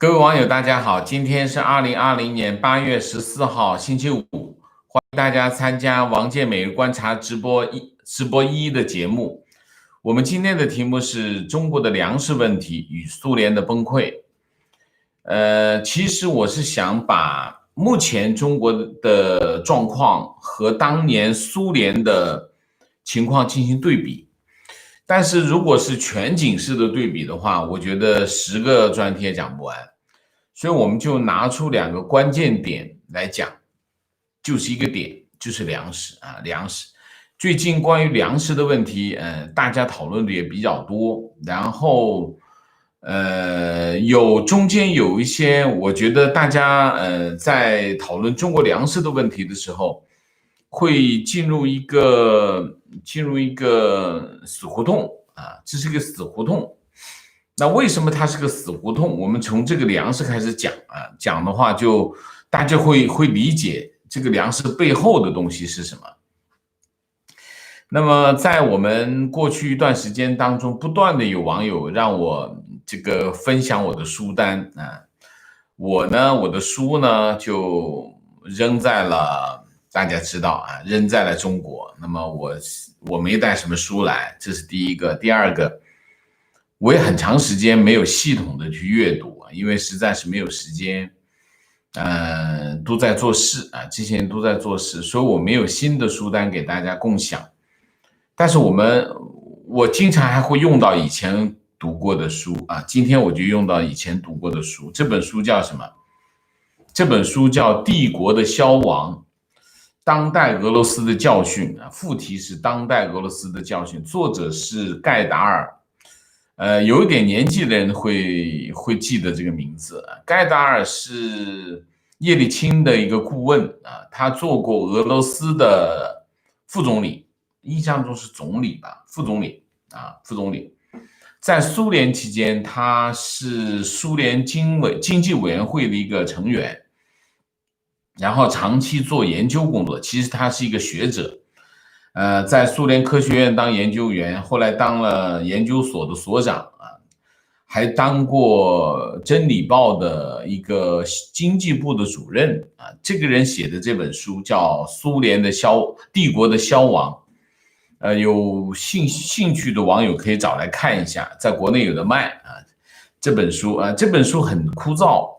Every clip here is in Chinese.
各位网友，大家好，今天是2020年8月14号，星期五，欢迎大家参加王健每日观察直播一的节目。我们今天的题目是中国的粮食问题与苏联的崩溃。其实我是想把目前中国的状况和当年苏联的情况进行对比。但是如果是全景式的对比的话，我觉得10个专题也讲不完。所以我们就拿出2个关键点来讲，就是一个点，就是粮食啊，粮食。最近关于粮食的问题，大家讨论的也比较多，然后，中间有一些，我觉得大家在讨论中国粮食的问题的时候，会进入一个死胡同啊，这是个死胡同。那为什么它是个死胡同？我们从这个粮食开始讲啊，讲的话就大家会理解这个粮食背后的东西是什么。那么在我们过去一段时间当中，不断的有网友让我这个分享我的书单啊，我的书呢就扔在了大家知道啊，扔在了中国。那么我没带什么书来，这是第一个。第二个，我也很长时间没有系统的去阅读，因为实在是没有时间，都在做事啊，这些人都在做事，所以我没有新的书单给大家共享。但是我经常还会用到以前读过的书啊，今天我就用到以前读过的书。这本书叫什么？这本书叫《帝国的消亡：当代俄罗斯的教训》啊，副题是《当代俄罗斯的教训》，作者是盖达尔。有一点年纪的人会记得这个名字。盖达尔是叶利钦的一个顾问啊，他做过俄罗斯的副总理，印象中是总理吧，副总理。在苏联期间，他是苏联经济委员会的一个成员，然后长期做研究工作。其实他是一个学者。在苏联科学院当研究员，后来当了研究所的所长啊，还当过《真理报》的一个经济部的主任啊。这个人写的这本书叫《帝国的消亡》，有兴趣的网友可以找来看一下，在国内有的卖啊。这本书很枯燥，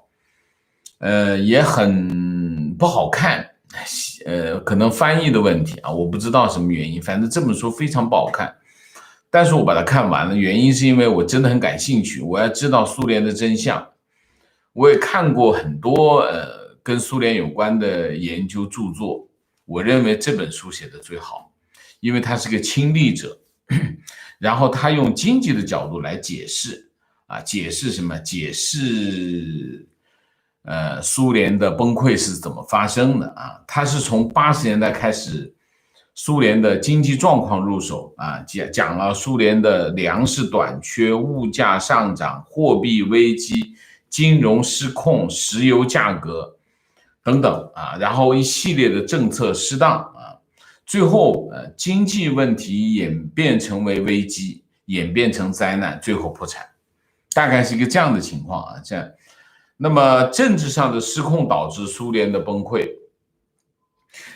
也很不好看。可能翻译的问题啊，我不知道什么原因，反正这本书非常不好看，但是我把它看完了，原因是因为我真的很感兴趣，我要知道苏联的真相。我也看过很多跟苏联有关的研究著作，我认为这本书写的最好，因为他是个亲历者，然后他用经济的角度来解释啊，解释什么？解释苏联的崩溃是怎么发生的啊？他是从80年代开始，苏联的经济状况入手啊，讲了苏联的粮食短缺、物价上涨、货币危机、金融失控、石油价格等等啊，然后一系列的政策失当啊，最后经济问题演变成为危机，演变成灾难，最后破产，大概是一个这样的情况啊，这样。那么政治上的失控导致苏联的崩溃，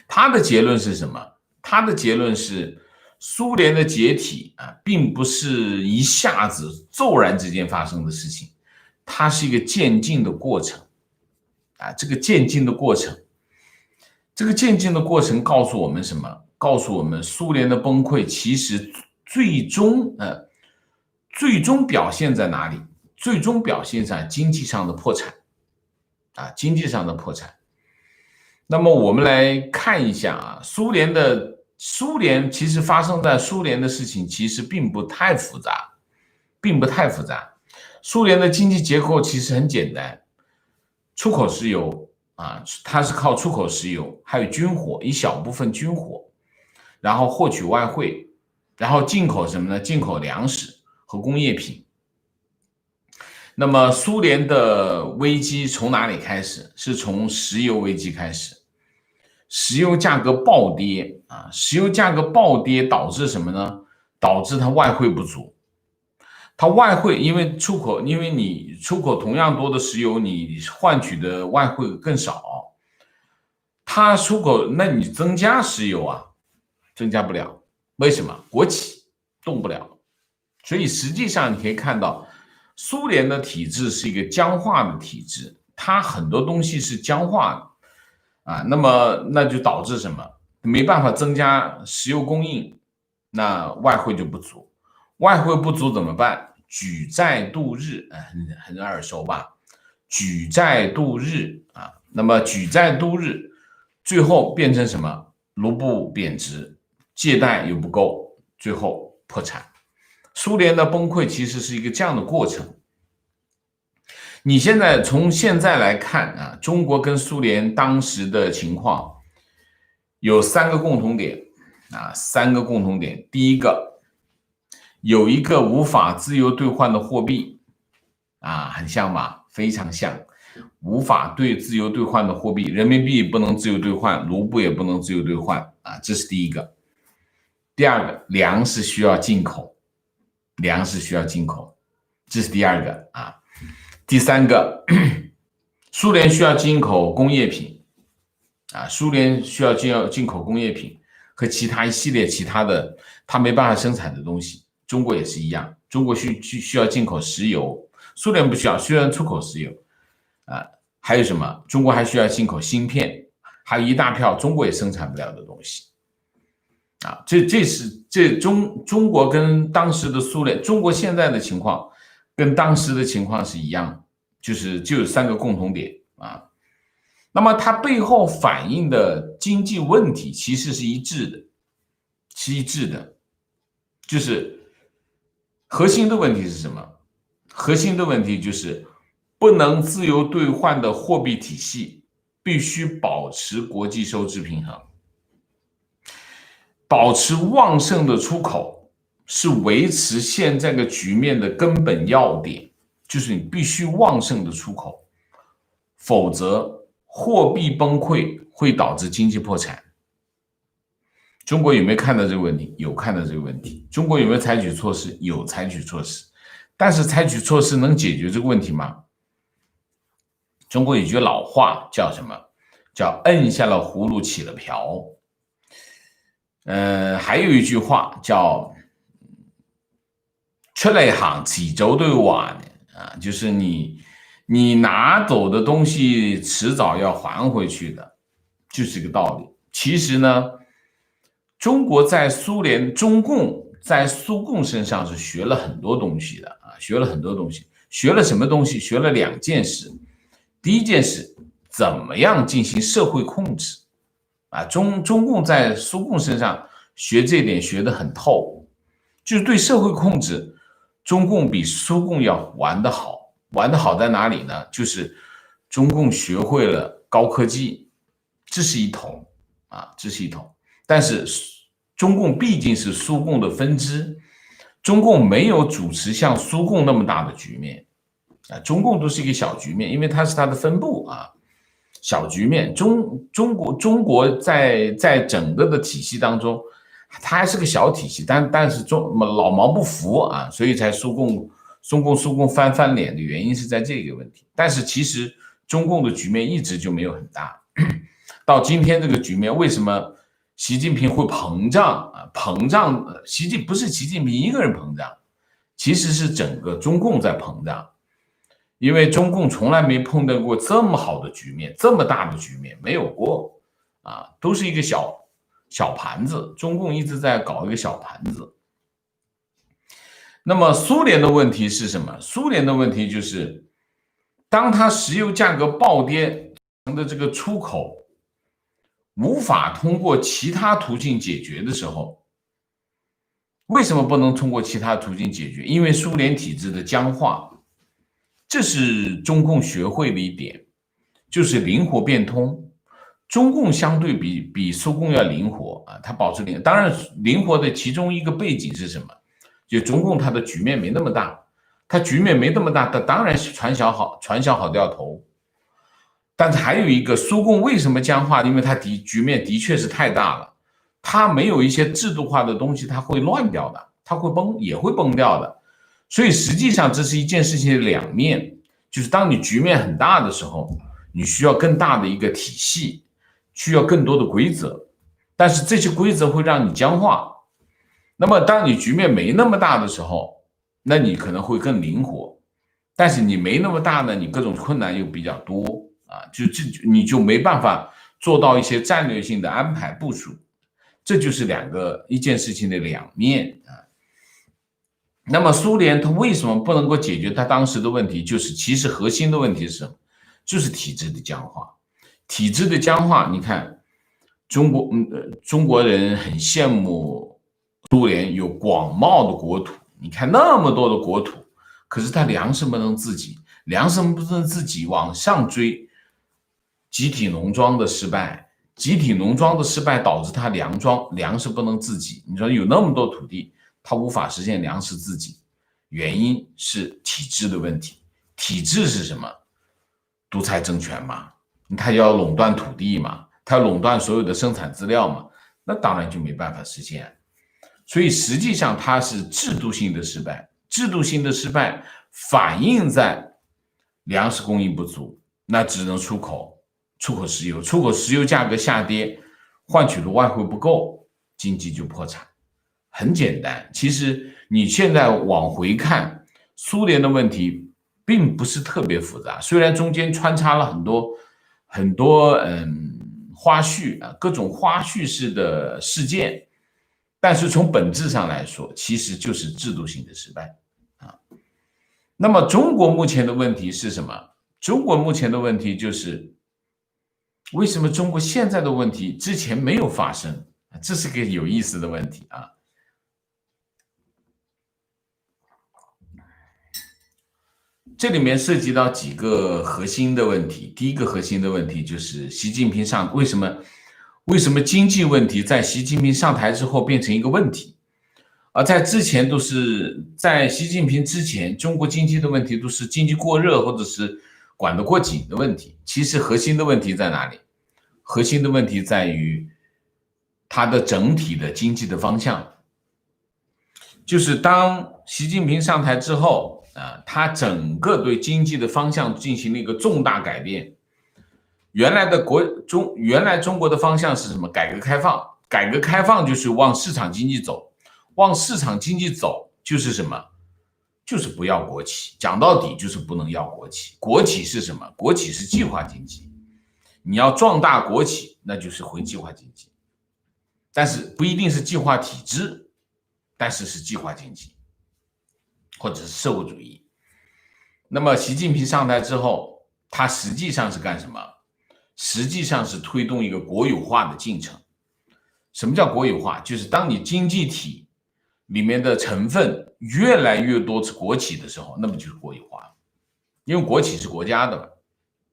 他的结论是什么？他的结论是苏联的解体啊，并不是一下子骤然之间发生的事情，它是一个渐进的过程啊。这个渐进的过程告诉我们什么？告诉我们苏联的崩溃其实最终表现在哪里？最终表现在经济上的破产啊，经济上的破产。那么我们来看一下啊，苏联其实发生在苏联的事情其实并不太复杂。苏联的经济结构其实很简单，出口石油啊，它是靠出口石油，还有军火，一小部分军火，然后获取外汇，然后进口什么呢？进口粮食和工业品。那么苏联的危机从哪里开始？是从石油危机开始，石油价格暴跌啊，石油价格暴跌导致什么呢？导致它外汇不足，它外汇因为出口，因为你出口同样多的石油，你换取的外汇更少，它出口，那你增加石油啊，增加不了，为什么？国企动不了，所以实际上你可以看到，苏联的体制是一个僵化的体制，它很多东西是僵化的啊，那就导致什么？没办法增加石油供应，那外汇就不足，外汇不足怎么办？举债度日，很耳熟吧？举债度日啊，那么举债度日，最后变成什么？卢布贬值，借贷又不够，最后破产。苏联的崩溃其实是一个这样的过程。你从现在来看啊，中国跟苏联当时的情况有三个共同点啊，三个共同点。第一个，有一个无法自由兑换的货币啊，很像吧？非常像，无法自由兑换的货币，人民币不能自由兑换，卢布也不能自由兑换啊，这是第一个。第二个，粮食需要进口，粮食需要进口，这是第二个啊。第三个，苏联需要进口工业品啊，苏联需要进口工业品和其他一系列其他的它没办法生产的东西。中国也是一样，中国需要进口石油，苏联不需要，虽然出口石油啊，还有什么？中国还需要进口芯片，还有一大票中国也生产不了的东西啊。中国跟当时的苏联，中国现在的情况跟当时的情况是一样，就有三个共同点啊。那么它背后反映的经济问题其实是一致的，就是核心的问题是什么？核心的问题就是不能自由兑换的货币体系必须保持国际收支平衡，保持旺盛的出口是维持现在的局面的根本要点，就是你必须旺盛的出口，否则货币崩溃会导致经济破产。中国有没有看到这个问题？有看到这个问题。中国有没有采取措施？有采取措施。但是采取措施能解决这个问题吗？中国有句老话叫什么？叫摁下了葫芦起了瓢。还有一句话叫出来行起走对碗啊，就是你拿走的东西迟早要还回去的，就是这个道理。其实呢，中共在苏共身上是学了很多东西的啊，学了很多东西。学了什么东西？学了两件事。第一件事，怎么样进行社会控制啊？中共在苏共身上学这点学得很透，就是对社会控制，中共比苏共要玩得好。玩得好在哪里呢？就是中共学会了高科技，这是一统啊，这是一统。但是中共毕竟是苏共的分支，中共没有主持像苏共那么大的局面啊，中共都是一个小局面，因为它是它的分部啊，小局面。中国在整个的体系当中，它还是个小体系，但是老毛不服啊，所以才苏共翻脸的原因是在这个问题。但是其实中共的局面一直就没有很大，到今天这个局面，为什么习近平会膨胀啊？不是习近平一个人膨胀，其实是整个中共在膨胀。因为中共从来没碰到过这么好的局面，这么大的局面没有过啊，都是一个小盘子，中共一直在搞一个小盘子。那么苏联的问题是什么？苏联的问题就是，当它石油价格暴跌的这个出口无法通过其他途径解决的时候，为什么不能通过其他途径解决？因为苏联体制的僵化。这是中共学会的一点，就是灵活变通。中共相对比苏共要灵活啊，它保持灵活。当然，灵活的其中一个背景是什么？就中共它的局面没那么大，它局面没那么大，它当然是传销好掉头。但是还有一个，苏共为什么僵化？因为它局面的确是太大了，它没有一些制度化的东西，它会乱掉的，它也会崩掉的。所以实际上这是一件事情的两面，就是当你局面很大的时候，你需要更大的一个体系，需要更多的规则，但是这些规则会让你僵化。那么当你局面没那么大的时候，那你可能会更灵活，但是你没那么大呢，你各种困难又比较多啊，你就没办法做到一些战略性的安排部署，这就是一件事情的两面啊。那么苏联它为什么不能够解决它当时的问题？就是其实核心的问题是什么？就是体制的僵化。体制的僵化，你看中国人很羡慕苏联有广袤的国土，你看那么多的国土，可是它粮食不能自己，粮食不能自己往上追，集体农庄的失败，集体农庄的失败导致它粮食不能自给。你说有那么多土地，它无法实现粮食自给，原因是体制的问题。体制是什么？独裁政权嘛，它要垄断土地嘛，它要垄断所有的生产资料嘛，那当然就没办法实现。所以实际上它是制度性的失败，制度性的失败反映在粮食供应不足，那只能出口石油，出口石油价格下跌，换取的外汇不够，经济就破产。很简单，其实你现在往回看，苏联的问题并不是特别复杂，虽然中间穿插了很多花絮啊，各种花絮式的事件，但是从本质上来说，其实就是制度性的失败啊。那么中国目前的问题是什么？中国目前的问题就是为什么中国现在的问题之前没有发生？这是个有意思的问题啊。这里面涉及到几个核心的问题。第一个核心的问题就是习近平为什么经济问题在习近平上台之后变成一个问题？而在之前都是在习近平之前，中国经济的问题都是经济过热或者是管得过紧的问题。其实核心的问题在哪里？核心的问题在于它的整体的经济的方向。就是当习近平上台之后，他整个对经济的方向进行了一个重大改变。原来中国的方向是什么？改革开放。改革开放就是往市场经济走，往市场经济走就是什么？就是不要国企。讲到底就是不能要国企。国企是什么？国企是计划经济。你要壮大国企，那就是回计划经济，但是不一定是计划体制，但是是计划经济或者是社会主义。那么习近平上台之后，他实际上是干什么？实际上是推动一个国有化的进程。什么叫国有化？就是当你经济体里面的成分越来越多是国企的时候，那么就是国有化。因为国企是国家的嘛，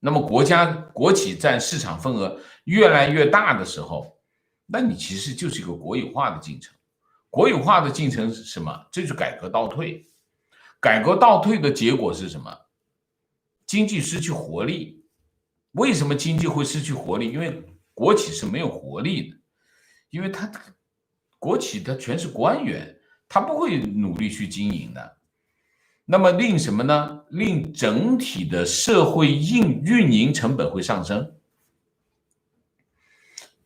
那么国企占市场份额越来越大的时候，那你其实就是一个国有化的进程。国有化的进程是什么？这就是改革倒退。改革倒退的结果是什么？经济失去活力。为什么经济会失去活力？因为国企是没有活力的，因为国企它全是官员，他不会努力去经营的。那么令什么呢？令整体的社会运营成本会上升。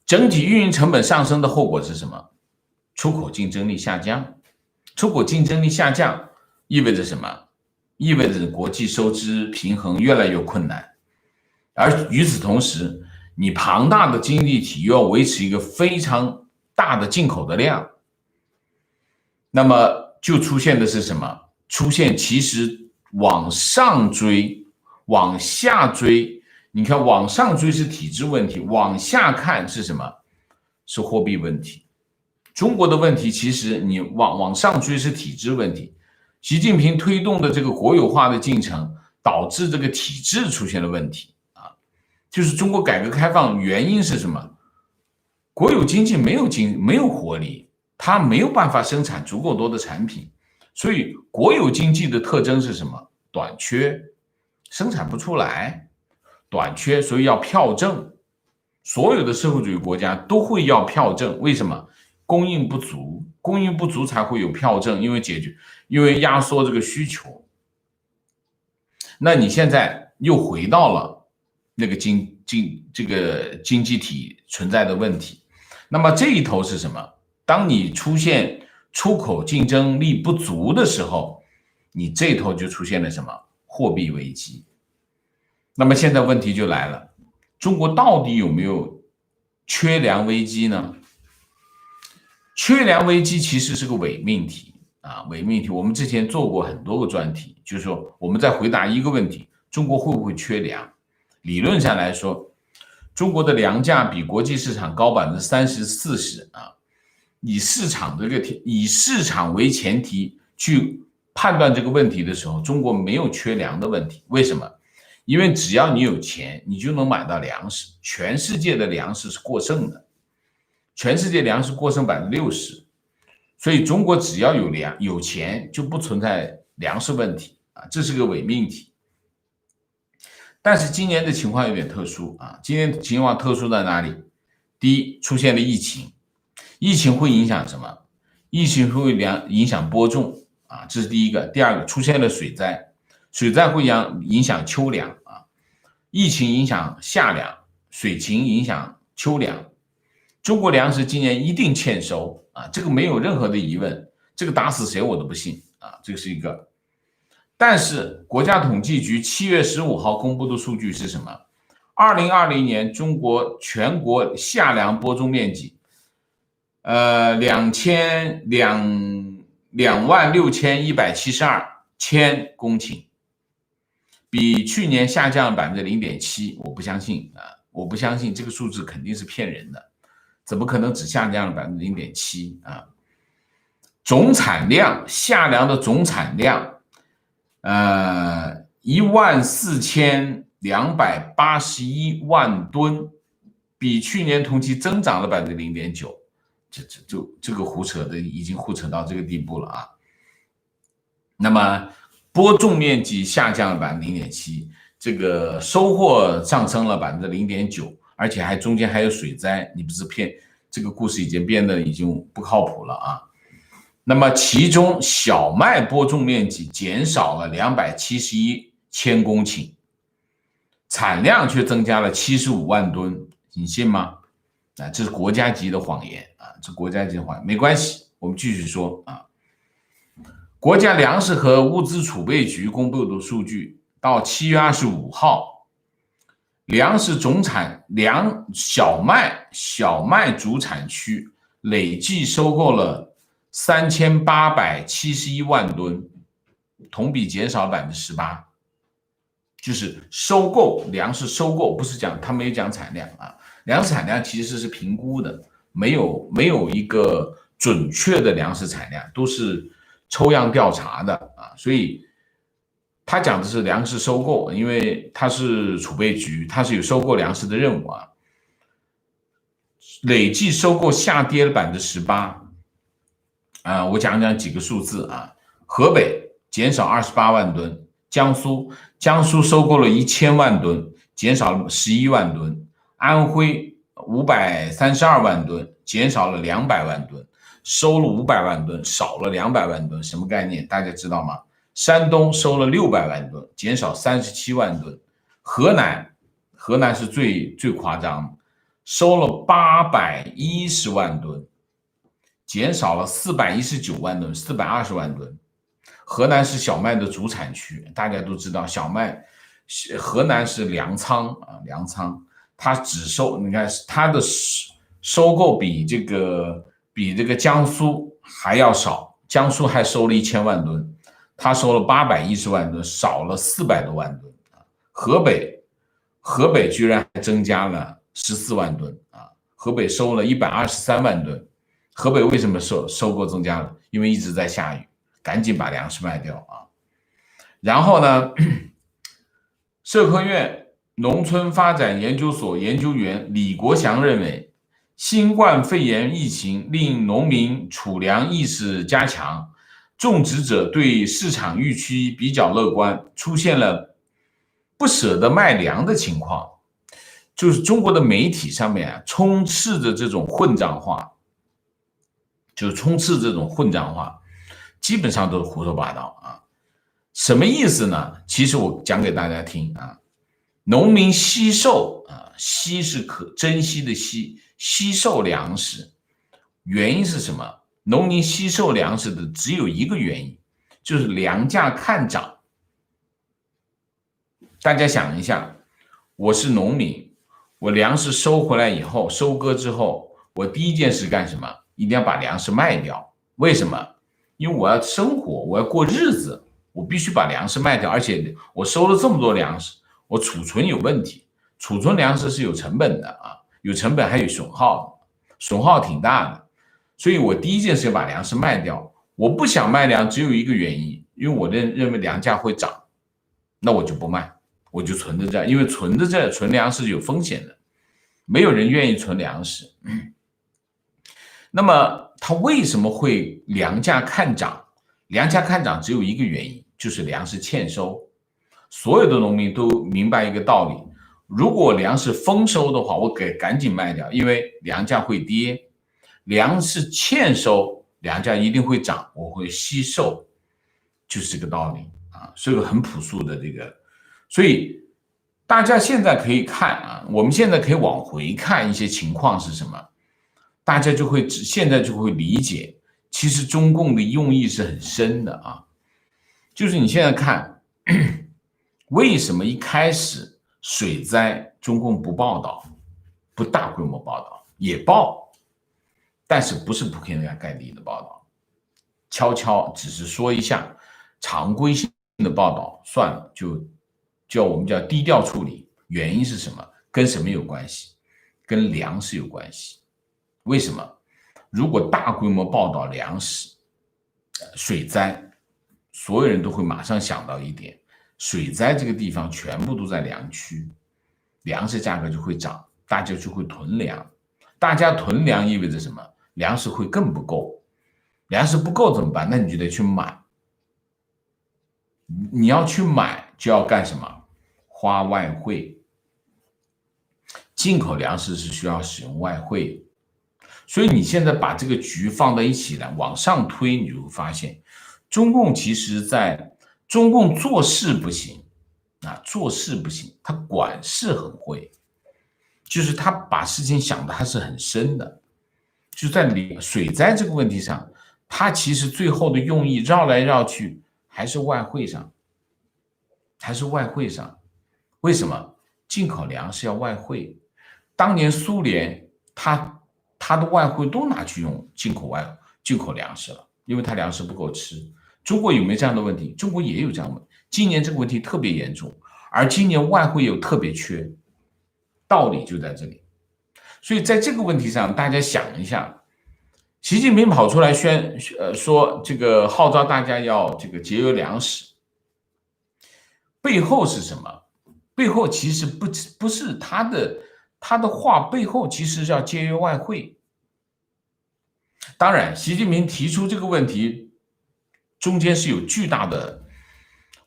整体运营成本上升的后果是什么？出口竞争力下降。出口竞争力下降意味着什么？意味着国际收支平衡越来越困难。而与此同时，你庞大的经济体又要维持一个非常大的进口的量，那么就出现的是什么？出现其实往上追，往下追。你看往上追是体制问题，往下看是什么？是货币问题。中国的问题其实你往上追是体制问题。习近平推动的这个国有化的进程导致这个体制出现了问题啊，就是中国改革开放原因是什么？国有经济没有活力，它没有办法生产足够多的产品，所以国有经济的特征是什么？短缺，生产不出来，短缺，所以要票证。所有的社会主义国家都会要票证，为什么？供应不足，供应不足才会有票证，因为压缩这个需求。那你现在又回到了那个这个经济体存在的问题。那么这一头是什么？当你出现出口竞争力不足的时候，你这头就出现了什么？货币危机。那么现在问题就来了，中国到底有没有缺粮危机呢？缺粮危机其实是个伪命题啊，伪命题。我们之前做过很多个专题，就是说我们在回答一个问题：中国会不会缺粮？理论上来说，中国的粮价比国际市场高30%、40%啊。以市场为前提去判断这个问题的时候，中国没有缺粮的问题。为什么？因为只要你有钱，你就能买到粮食。全世界的粮食是过剩的，全世界粮食过剩60%，所以中国只要有钱，就不存在粮食问题啊，这是个伪命题。但是今年的情况有点特殊啊，今年的情况特殊在哪里？第一，出现了疫情。疫情会影响什么？疫情会影响播种啊，这是第一个。第二个，出现了水灾，水灾会影响秋粮啊，疫情影响夏粮，水情影响秋粮。中国粮食今年一定欠收啊，这个没有任何的疑问，这个打死谁我都不信啊，这是一个。但是国家统计局7月15号公布的数据是什么？2020年中国全国夏粮播种面积26172千公顷，比去年下降了0.7%。我不相信啊，我不相信这个数字肯定是骗人的，怎么可能只下降了0.7%啊？总产量，夏粮的总产量14281万吨，比去年同期增长了0.9%。这个胡扯的已经胡扯到这个地步了啊。那么播种面积下降了0.7%，这个收获上升了0.9%，而且中间还有水灾，你不是骗？这个故事已经变得已经不靠谱了啊。那么其中小麦播种面积减少了271千公顷，产量却增加了75万吨，你信吗？啊，这是国家级的谎言啊！这国家级的谎言没关系，我们继续说啊。国家粮食和物资储备局公布的数据，到7月25号，粮食总产小麦主产区累计收购了3871万吨，同比减少18%。就是收购粮食收购，不是讲他没有讲产量啊。粮食产量其实是评估的，没有一个准确的粮食产量，都是抽样调查的啊。所以他讲的是粮食收购，因为他是储备局，他是有收购粮食的任务啊。累计收购下跌了18%啊。我讲讲几个数字啊。河北减少28万吨，江苏收购了1000万吨，减少了11万吨。安徽532万吨，减少了200万吨，收了500万吨，少了200万吨，什么概念？大家知道吗？山东收了600万吨，减少37万吨。河南是最夸张，收了810万吨，减少了419万吨，420万吨。河南是小麦的主产区，大家都知道，河南是粮仓啊，粮仓。它你看它的收购比这个江苏还要少，江苏还收了1000万吨，它收了810万吨，少了400多万吨啊。河北居然还增加了14万吨啊，河北收了123万吨。河北为什么收购增加了？因为一直在下雨，赶紧把粮食卖掉啊。然后呢，社科院农村发展研究所研究员李国祥认为，新冠肺炎疫情令农民储粮意识加强，种植者对市场预期比较乐观，出现了不舍得卖粮的情况。就是中国的媒体上面充斥着这种混账话，就充斥这种混账话，基本上都是胡说八道啊。什么意思呢？其实我讲给大家听啊，农民惜售啊，惜是可珍惜的惜，惜售粮食，原因是什么？农民惜售粮食的只有一个原因，就是粮价看涨。大家想一下，我是农民，我粮食收回来以后，收割之后，我第一件事干什么？一定要把粮食卖掉。为什么？因为我要生活，我要过日子，我必须把粮食卖掉。而且我收了这么多粮食，我储存有问题，储存粮食是有成本的啊，有成本还有损耗，损耗挺大的。所以我第一件事要把粮食卖掉。我不想卖粮，只有一个原因，因为我认为粮价会涨，那我就不卖，我就存着这，因为存着这存粮食有风险的，没有人愿意存粮食。那么它为什么会粮价看涨？粮价看涨只有一个原因，就是粮食欠收。所有的农民都明白一个道理，如果粮食丰收的话，我赶紧卖掉，因为粮价会跌。粮食欠收，粮价一定会涨，我会惜售，就是这个道理啊，是个很朴素的这个。所以大家现在可以看啊，我们现在可以往回看一些情况是什么，大家现在就会理解，其实中共的用意是很深的啊。就是你现在看，为什么一开始水灾中共不报道，不大规模报道，也报，但是不是铺天盖地的报道，悄悄只是说一下，常规性的报道算了，就我们叫低调处理。原因是什么？跟什么有关系？跟粮食有关系。为什么？如果大规模报道粮食水灾，所有人都会马上想到一点，水灾这个地方全部都在粮区，粮食价格就会涨，大家就会囤粮。大家囤粮意味着什么？粮食会更不够。粮食不够怎么办？那你就得去买。你要去买就要干什么？花外汇。进口粮食是需要使用外汇，所以你现在把这个局放在一起来往上推，你就会发现，中共其实中共做事不行啊，做事不行，他管事很会，就是他把事情想的还是很深的，就在水灾这个问题上，他其实最后的用意绕来绕去还是外汇上，为什么？进口粮食要外汇。当年苏联他的外汇都拿去用进口粮食了，因为他粮食不够吃。中国有没有这样的问题？中国也有这样的问题。今年这个问题特别严重，而今年外汇又特别缺，道理就在这里。所以在这个问题上，大家想一下，习近平跑出来说这个号召大家要这个节约粮食，背后是什么？背后其实不是他的话，背后其实是要节约外汇。当然，习近平提出这个问题，中间是有巨大的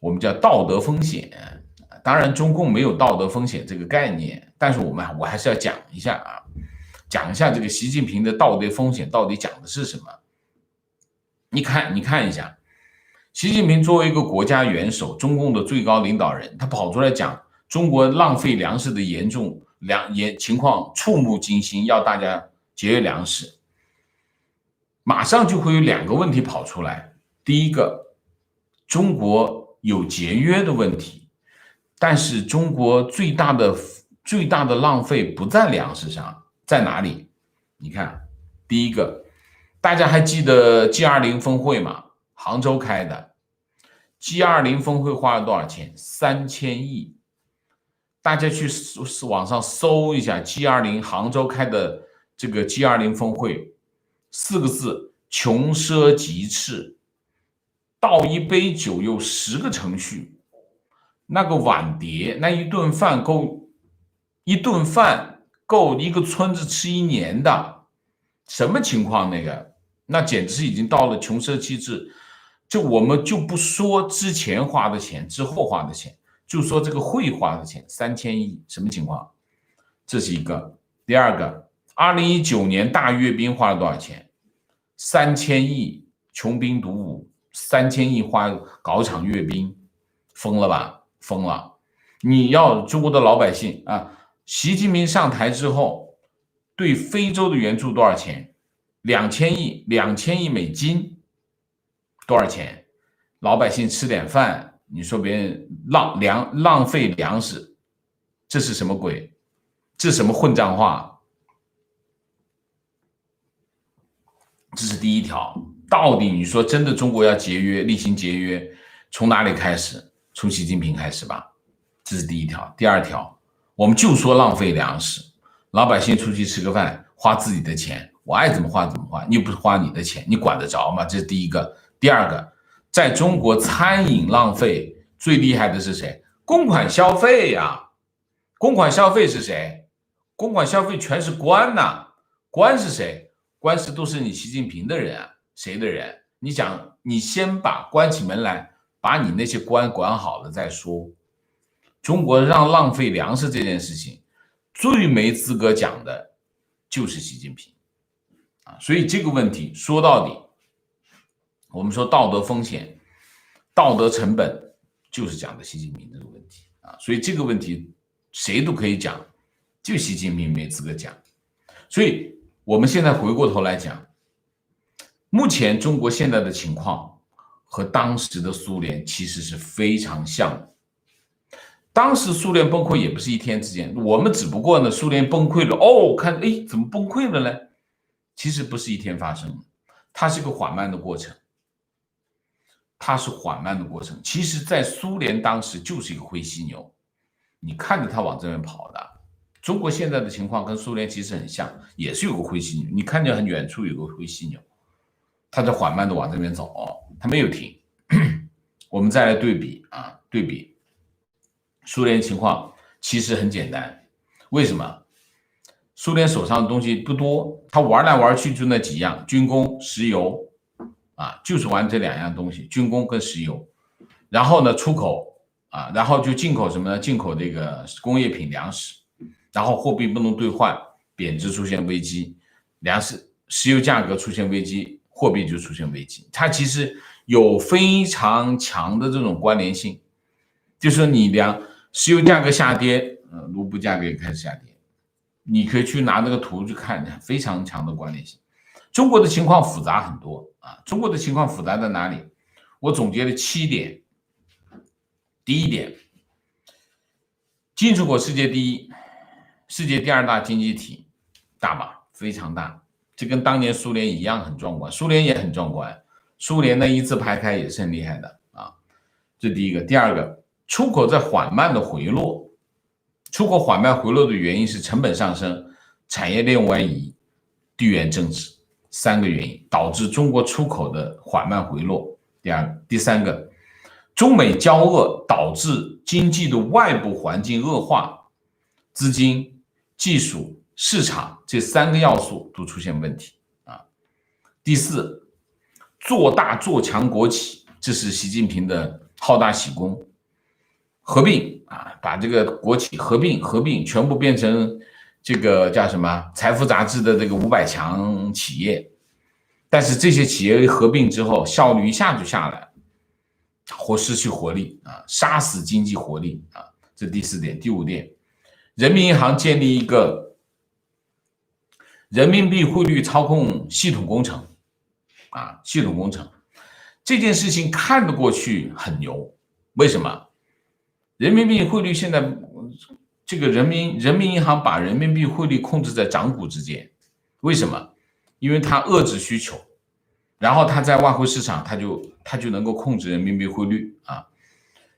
我们叫道德风险。当然，中共没有道德风险这个概念，但是我还是要讲一下啊，讲一下这个习近平的道德风险到底讲的是什么。你看一下，习近平作为一个国家元首，中共的最高领导人，他跑出来讲中国浪费粮食的严重情况触目惊心，要大家节约粮食，马上就会有两个问题跑出来。第一个，中国有节约的问题，但是中国最大的浪费不在粮食上，在哪里？你看，第一个，大家还记得 G20 峰会吗？杭州开的 G20 峰会花了多少钱？3000亿。大家去网上搜一下 G20 杭州开的这个 G20 峰会，4个字：穷奢极侈。倒一杯酒有10个程序，那个碗碟，那一顿饭够一个村子吃1年的，什么情况？那简直是已经到了穷奢极侈。我们就不说之前花的钱，之后花的钱，就说这个会花的钱3000亿，什么情况？这是一个。第二个，2019年大阅兵花了多少钱3000亿穷兵黩武，3000亿搞场阅兵，疯了吧？疯了！你要中国的老百姓啊，习近平上台之后，对非洲的援助多少钱？2000亿多少钱？老百姓吃点饭，你说别人浪费粮食，这是什么鬼？这是什么混账话？这是第一条。到底你说真的中国要节约，厉行节约，从哪里开始？从习近平开始吧，这是第一条。第二条，我们就说浪费粮食，老百姓出去吃个饭，花自己的钱，我爱怎么花怎么花，你又不是花你的钱，你管得着吗？这是第一个。第二个，在中国餐饮浪费最厉害的是谁？公款消费呀！公款消费是谁？公款消费全是官呐！官是谁？官是都是你习近平的人啊，谁的人？你想，你先把关起门来，把你那些官管好了再说。中国让浪费粮食这件事情，最没资格讲的就是习近平啊。所以这个问题说到底，我们说道德风险、道德成本，就是讲的习近平这个问题啊。所以这个问题谁都可以讲，就习近平没资格讲。所以我们现在回过头来讲，目前中国现在的情况和当时的苏联其实是非常像的。当时苏联崩溃也不是一天之间，我们只不过呢，苏联崩溃了，看，怎么崩溃了呢？其实不是一天发生的，它是个缓慢的过程。其实在苏联当时就是一个灰犀牛，你看着它往这边跑的。中国现在的情况跟苏联其实很像，也是有个灰犀牛，你看见很远处有个灰犀牛，它在缓慢的往这边走，它没有停。我们再来对比苏联情况，其实很简单。为什么？苏联手上的东西不多，他玩来玩去就那几样，军工、石油就是玩这两样东西，军工跟石油。然后呢，出口然后就进口什么呢？进口这个工业品、粮食。然后货币不能兑换，贬值出现危机，石油价格出现危机，货币就出现危机。它其实有非常强的这种关联性，就是说你石油价格下跌，卢布价格也开始下跌，你可以去拿那个图去看，非常强的关联性。中国的情况复杂很多中国的情况复杂在哪里？我总结了7点。第一点，进出口世界第一，世界第2大经济体，大吧，非常大，这跟当年苏联一样很壮观，苏联也很壮观，苏联的一字排开也是很厉害的这第一个。第二个，出口在缓慢的回落，出口缓慢回落的原因是成本上升、产业链外移、地缘政治3个原因导致中国出口的缓慢回落。第三个，中美交恶导致经济的外部环境恶化，资金、技术、市场这3个要素都出现问题第四，做大做强国企，这是习近平的好大喜功，合并把这个国企合并全部变成这个叫什么财富杂志的这个500强企业，但是这些企业合并之后效率一下就下来，失去活力杀死经济活力这第4点。第5点，人民银行建立一个人民币汇率操控系统工程这件事情看得过去很牛，为什么？人民币汇率现在这个人民银行把人民币汇率控制在掌股之间，为什么？因为它遏制需求，然后它在外汇市场它就能够控制人民币汇率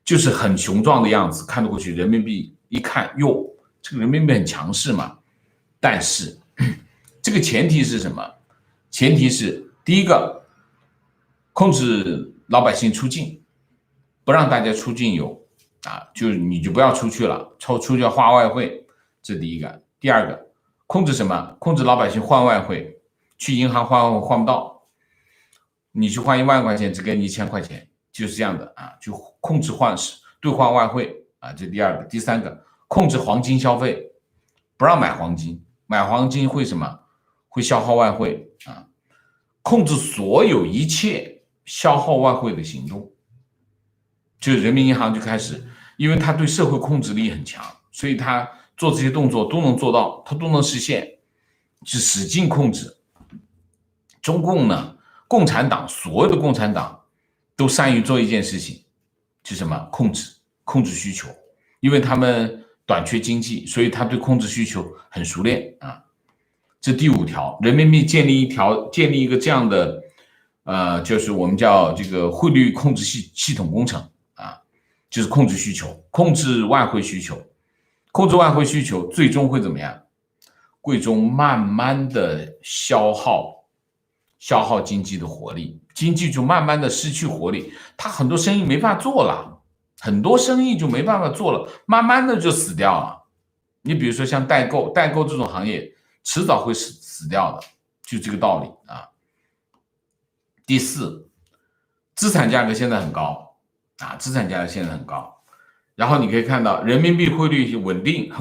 就是很雄壮的样子，看得过去，人民币一看哟，这个人民币很强势嘛。但是这个前提是什么？前提是第一个，控制老百姓出境，不让大家出境游你就不要出去了，出去要花外汇，这第一个。第二个，控制什么？控制老百姓换外汇，去银行换外汇换不到，你去换1万块钱只给你1000块钱，就是这样的就控制兑换外汇这第二个。第三个，控制黄金消费，不让买黄金，买黄金会什么？会消耗外汇控制所有一切消耗外汇的行动。就人民银行就开始，因为他对社会控制力很强，所以他做这些动作都能做到，他都能实现，是使劲控制。中共呢，共产党所有的共产党都善于做一件事情，是什么？控制需求，因为他们短缺经济，所以他对控制需求很熟练啊。这第5条，人民币建立一个这样的就是我们叫这个汇率控制系统工程啊，就是控制需求，控制外汇需求，控制外汇需求，最终会怎么样？最终慢慢的消耗经济的活力，经济就慢慢的失去活力，他很多生意没法做了，很多生意就没办法做了，慢慢的就死掉了。你比如说像代购这种行业，迟早会死掉的，就这个道理啊。第4，资产价格现在很高啊，资产价格现在很高，然后你可以看到人民币汇率很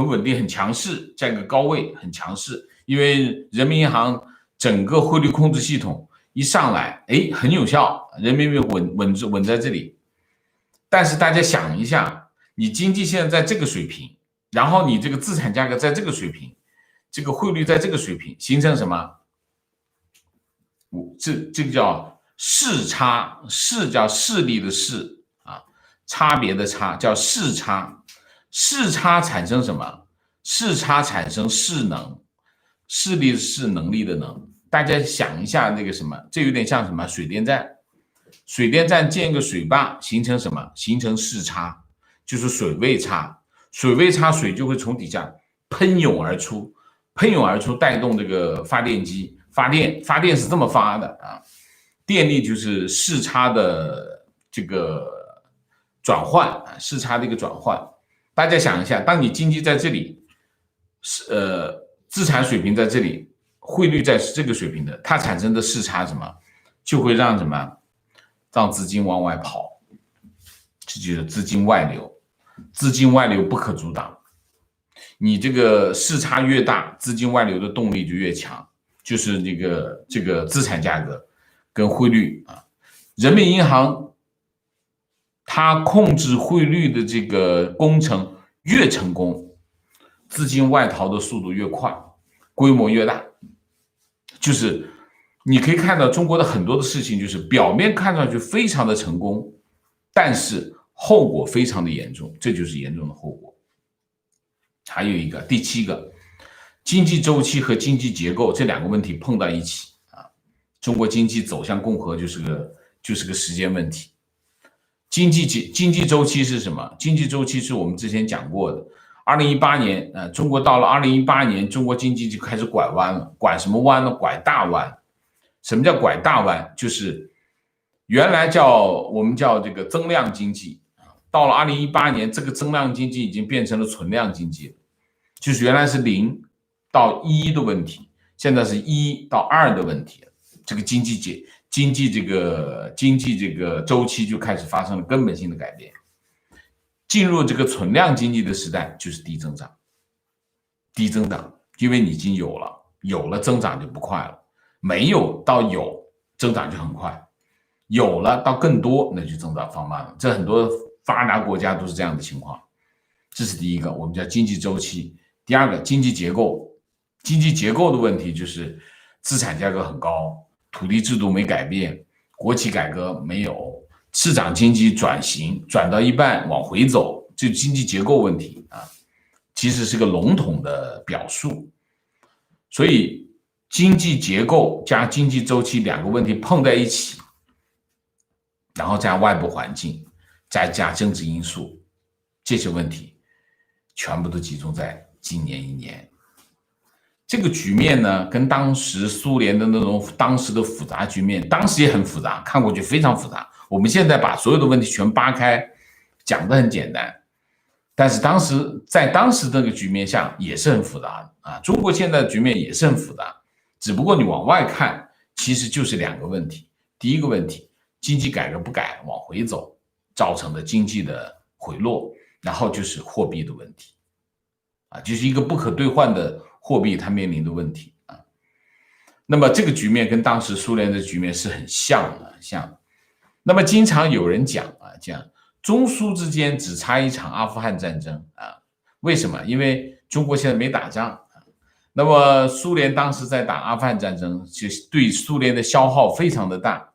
稳定，很强势，在一个高位，很强势，因为人民银行整个汇率控制系统一上来，很有效，人民币稳在这里。但是大家想一下，你经济现在在这个水平，然后你这个资产价格在这个水平，这个汇率在这个水平，形成什么？这个叫势差，势叫势力的势啊，差别的差叫势差，势差产生什么？势差产生势能，势力的势，能力的能。大家想一下那个什么，这有点像什么？水电站建一个水坝，形成什么？形成势差，就是水位差，水就会从底下喷涌而出，带动这个发电机。发电是这么发的啊，电力就是势差的这个转换啊，势差的一个转换。大家想一下，当你经济在这里，资产水平在这里，汇率在这个水平的，它产生的势差什么，就会让什么，让资金往外跑，这就是资金外流，不可阻挡。你这个势差越大，资金外流的动力就越强。就是这个资产价格跟汇率啊，人民银行它控制汇率的这个工程越成功，资金外逃的速度越快，规模越大。就是你可以看到中国的很多的事情，就是表面看上去非常的成功，但是后果非常的严重，这就是严重的后果。还有一个第7个。经济周期和经济结构这2个问题碰到一起啊，中国经济走向共和就是个时间问题。经济周期是什么？经济周期是我们之前讲过的，2018年中国到了2018年，中国经济就开始拐弯了。拐什么弯呢？拐大弯。什么叫拐大弯？就是原来我们叫这个增量经济，到了2018年，这个增量经济已经变成了存量经济了，就是原来是0到1的问题，现在是1到2的问题，这个经济这个周期就开始发生了根本性的改变。进入这个存量经济的时代，就是低增长，因为你已经有了增长就不快了，没有到有增长就很快，有了到更多那就增长放慢了。这很多发达国家都是这样的情况。这是第一个，我们叫经济周期。第2个，经济结构的问题就是资产价格很高，土地制度没改变，国企改革没有，市场经济转型转到一半往回走，这经济结构问题啊，其实是个笼统的表述。所以经济结构加经济周期2个问题碰在一起，然后加外部环境，再加政治因素，这些问题全部都集中在今年1年。这个局面呢，跟当时苏联的那种当时的复杂局面，当时也很复杂，看过去非常复杂。我们现在把所有的问题全扒开，讲得很简单，但是在当时那个局面下也是很复杂的啊。中国现在的局面也是很复杂，只不过你往外看，其实就是2个问题。第一个问题，经济改革不改，往回走，造成的经济的回落，然后就是货币的问题啊，就是一个不可兑换的货币它面临的问题啊。那么这个局面跟当时苏联的局面是很像的，像。那么经常有人讲讲中苏之间只差一场阿富汗战争为什么？因为中国现在没打仗那么苏联当时在打阿富汗战争，就对苏联的消耗非常的大。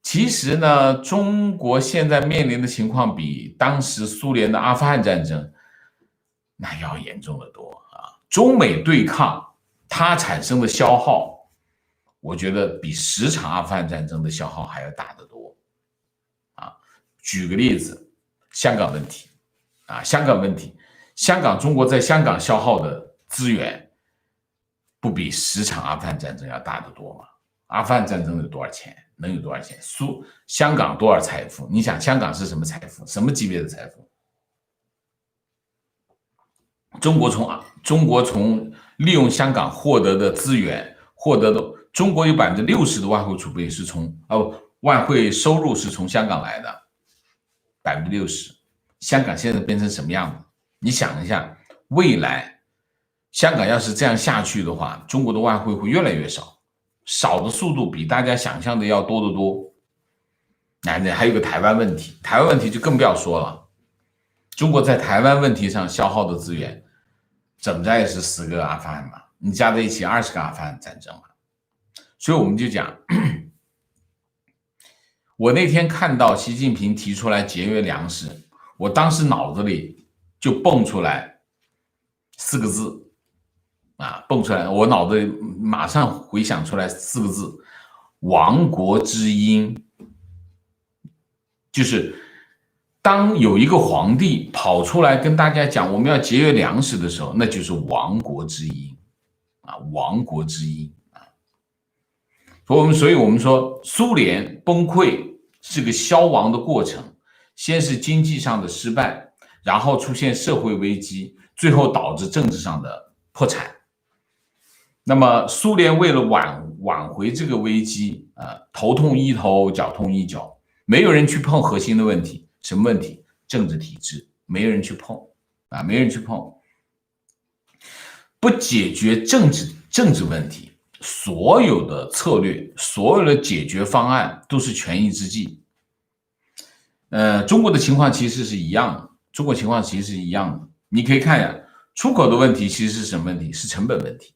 其实呢，中国现在面临的情况比当时苏联的阿富汗战争那要严重的多中美对抗它产生的消耗，我觉得比10场阿富汗战争的消耗还要大得多举个例子，香港问题香港问题，中国在香港消耗的资源不比10场阿富汗战争要大得多吗？阿富汗战争有多少钱？能有多少钱？香港多少财富？你想香港是什么财富？什么级别的财富？中国从利用香港获得的资源，中国有60%的外汇储备是外汇收入是从香港来的，60%。香港现在变成什么样子？你想一下，未来香港要是这样下去的话，中国的外汇会越来越少，少的速度比大家想象的要多得多。还有个台湾问题，台湾问题就更不要说了。中国在台湾问题上消耗的资源，怎么着也是10个阿富汗嘛，你加在一起20个阿富汗战争嘛。所以我们就讲，我那天看到习近平提出来节约粮食，我当时脑子里就蹦出来4个字蹦出来，我脑子里马上回想出来4个字：亡国之音。就是当有一个皇帝跑出来跟大家讲我们要节约粮食的时候，那就是亡国之音亡国之音所以我们说苏联崩溃是个消亡的过程，先是经济上的失败，然后出现社会危机，最后导致政治上的破产。那么苏联为了挽回这个危机头痛医头，脚痛医脚，没有人去碰核心的问题。什么问题？政治体制，没人去碰没人去碰。不解决政治问题，所有的策略，所有的解决方案都是权宜之计。中国的情况其实是一样的，你可以看一下，出口的问题其实是什么问题？是成本问题。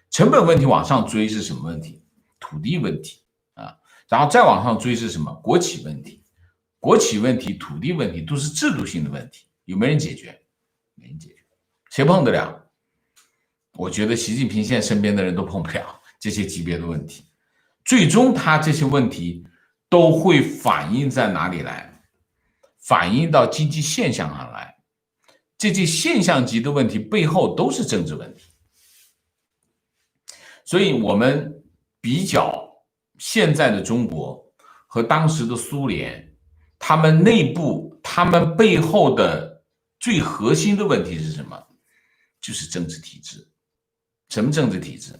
成本问题往上追是什么问题？土地问题然后再往上追是什么？国企问题。国企问题、土地问题都是制度性的问题，有没有人解决？没人解决，谁碰得了？我觉得习近平现在身边的人都碰不了这些级别的问题，最终他这些问题都会反映在哪里来？反映到经济现象上来。这些现象级的问题背后都是政治问题。所以我们比较现在的中国和当时的苏联，他们内部他们背后的最核心的问题是什么？就是政治体制。什么政治体制？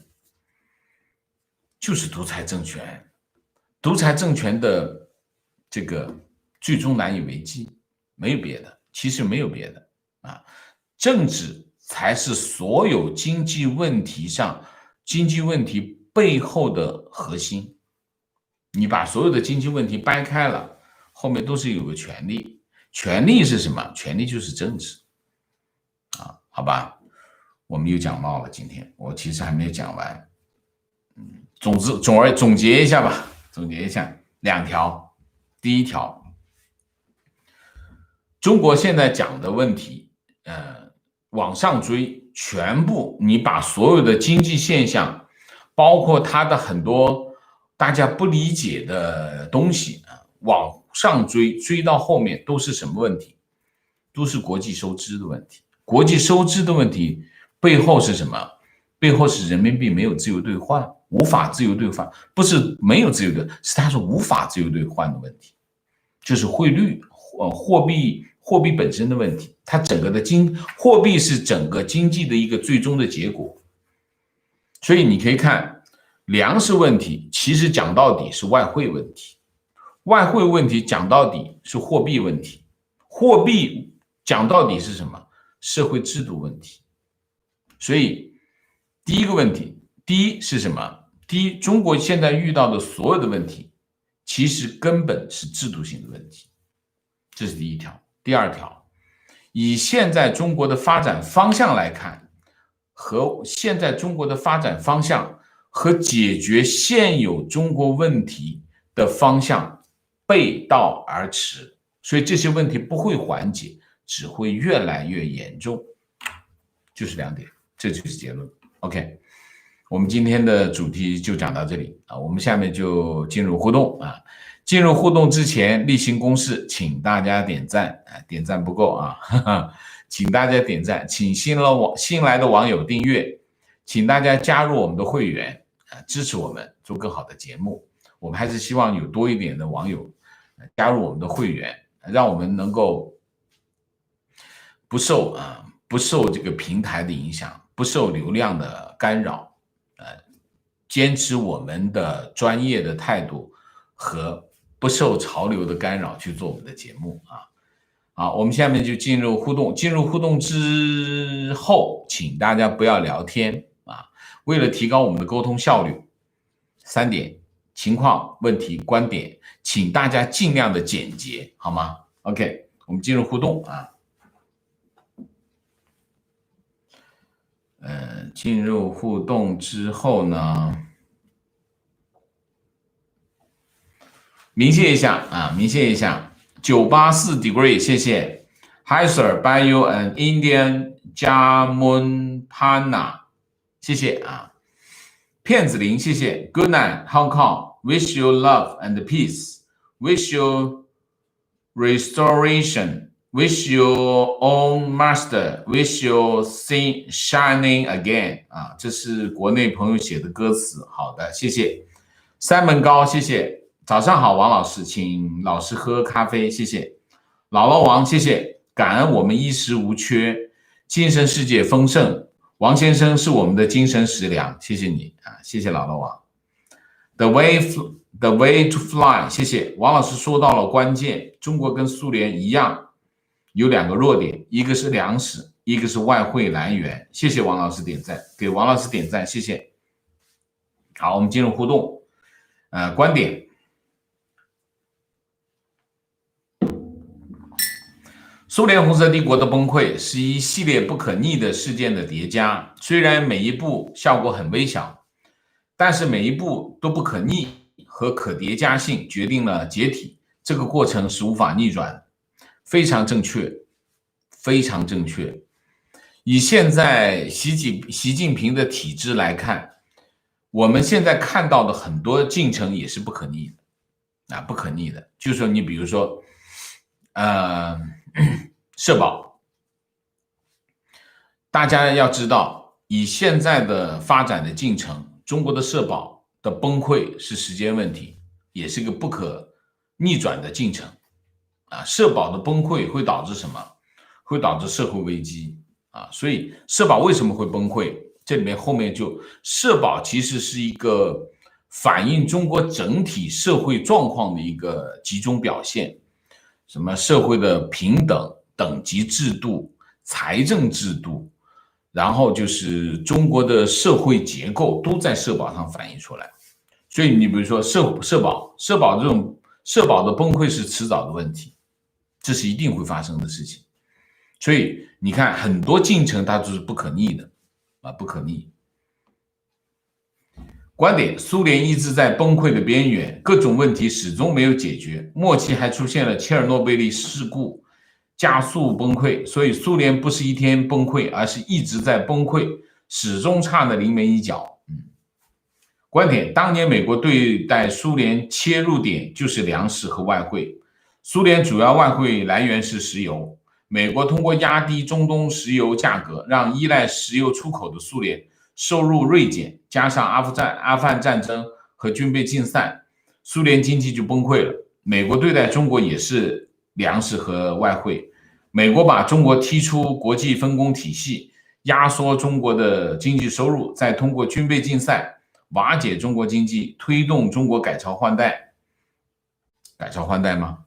就是独裁政权。独裁政权的这个最终难以为继，没有别的，其实没有别的政治才是所有经济问题背后的核心。你把所有的经济问题掰开了，后面都是有个权力。权力是什么？权力就是政治好吧，我们又讲冒了。今天我其实还没有讲完。总结一下吧，2条。第一条，中国现在讲的问题往上追，全部你把所有的经济现象，包括它的很多大家不理解的东西往上追到后面都是什么问题？都是国际收支的问题。国际收支的问题背后是什么？背后是人民币没有自由兑换，无法自由兑换，不是没有自由兑换，是它是无法自由兑换的问题，就是汇率货币本身的问题。它整个的货币是整个经济的一个最终的结果。所以你可以看粮食问题，其实讲到底是外汇问题，外汇问题讲到底是货币问题，货币讲到底是什么？社会制度问题。所以第一个问题，第一是什么？第一，中国现在遇到的所有的问题，其实根本是制度性的问题，这是第一条。第二条，以现在中国的发展方向来看，和现在中国的发展方向和解决现有中国问题的方向背道而驰，所以这些问题不会缓解，只会越来越严重。就是2点，这就是结论。OK， 我们今天的主题就讲到这里啊，我们下面就进入互动啊。进入互动之前，例行公事，请大家点赞啊，点赞不够啊，请大家点赞，请新来的网友订阅，请大家加入我们的会员啊，支持我们做更好的节目。我们还是希望有多一点的网友加入我们的会员，让我们能够不受这个平台的影响，不受流量的干扰，坚持我们的专业的态度和不受潮流的干扰去做我们的节目啊。好，我们下面就进入互动。进入互动之后，请大家不要聊天啊，为了提高我们的沟通效率，3点：情况、问题、观点，请大家尽量的简洁，好吗 ？OK， 我们进入互动啊。进入互动之后呢，明谢一下啊，明谢一下984 degree， 谢谢 Hi sir, buy you an Indian Jamun Pana， 谢谢啊，骗子林，谢谢 Good night Hong Kong, wish you love and peace, wish you restoration.Wish your own master, wish you sing shining again 啊，这是国内朋友写的歌词。好的，谢谢。三门高，谢谢。早上好，王老师，请老师喝咖啡，谢谢。姥姥王，谢谢。感恩我们衣食无缺，精神世界丰盛。王先生是我们的精神食粮，谢谢你啊，谢谢姥姥王。The way to fly， 谢谢。王老师说到了关键，中国跟苏联一样。有2个弱点，一个是粮食，一个是外汇来源。谢谢王老师点赞，给王老师点赞，谢谢。好，我们进入互动。观点。苏联红色帝国的崩溃是一系列不可逆的事件的叠加，虽然每一步效果很微小，但是每一步都不可逆和可叠加性决定了解体，这个过程是无法逆转的。非常正确，非常正确。以现在习近平的体制来看，我们现在看到的很多进程也是不可逆的啊，不可逆的。就是说，你比如说，社保，大家要知道，以现在的发展的进程，中国的社保的崩溃是时间问题，也是一个不可逆转的进程。社保的崩溃会导致什么？会导致社会危机啊！所以社保为什么会崩溃？这里面后面就社保其实是一个反映中国整体社会状况的一个集中表现，什么社会的平等、等级制度、财政制度，然后就是中国的社会结构都在社保上反映出来。所以你比如说社保这种社保的崩溃是迟早的问题。这是一定会发生的事情，所以你看很多进程它都是不可逆的啊，不可逆。观点：苏联一直在崩溃的边缘，各种问题始终没有解决，末期还出现了切尔诺贝利事故，加速崩溃。所以苏联不是一天崩溃，而是一直在崩溃，始终差那临门一脚。观点：当年美国对待苏联切入点就是粮食和外汇。苏联主要外汇来源是石油，美国通过压低中东石油价格，让依赖石油出口的苏联收入锐减，加上阿富汗战争和军备竞赛，苏联经济就崩溃了。美国对待中国也是粮食和外汇，美国把中国踢出国际分工体系，压缩中国的经济收入，再通过军备竞赛瓦解中国经济，推动中国改朝换代。改朝换代吗？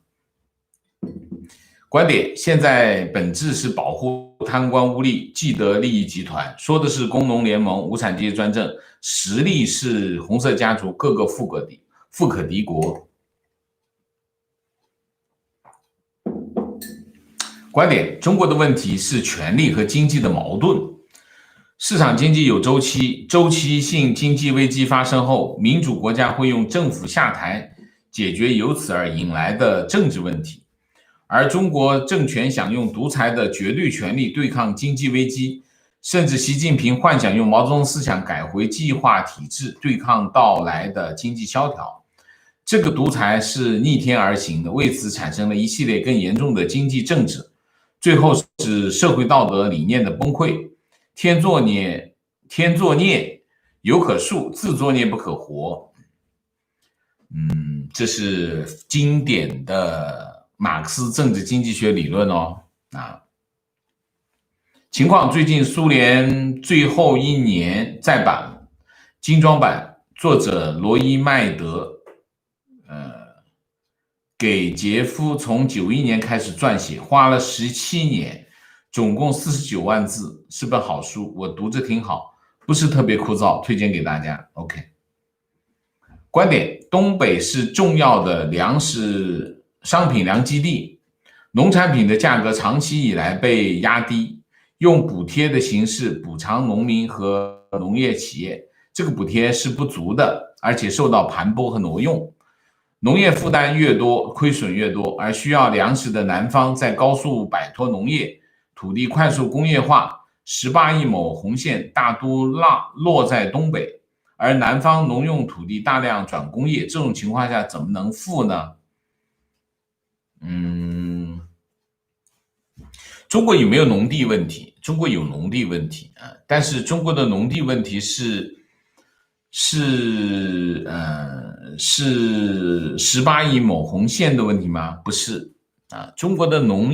观点现在本质是保护贪官污吏、既得利益集团，说的是工农联盟、无产阶级专政，实力是红色家族各个富可敌国。观点：中国的问题是权力和经济的矛盾。市场经济有周期，周期性经济危机发生后，民主国家会用政府下台解决由此而引来的政治问题。而中国政权想用独裁的绝对权力对抗经济危机，甚至习近平幻想用毛泽东思想改回计划体制对抗到来的经济萧条。这个独裁是逆天而行的，为此产生了一系列更严重的经济政治，最后是社会道德理念的崩溃。天作孽犹可恕，自作孽不可活。这是经典的马克思政治经济学理论哦。情况最近苏联最后一年再版精装版，作者罗伊麦德给杰夫从91年开始撰写，花了17年，总共49万字，是本好书，我读着挺好，不是特别枯燥，推荐给大家。OK， 观点：东北是重要的粮食商品粮基地，农产品的价格长期以来被压低，用补贴的形式补偿农民和农业企业，这个补贴是不足的，而且受到盘剥和挪用。农业负担越多，亏损越多，而需要粮食的南方在高速摆脱农业，土地快速工业化，18亿亩红线大都落在东北，而南方农用土地大量转工业，这种情况下怎么能富呢？中国有没有农地问题？中国有农地问题啊，但是中国的农地问题是18亿亩红线的问题吗？不是啊，中国的农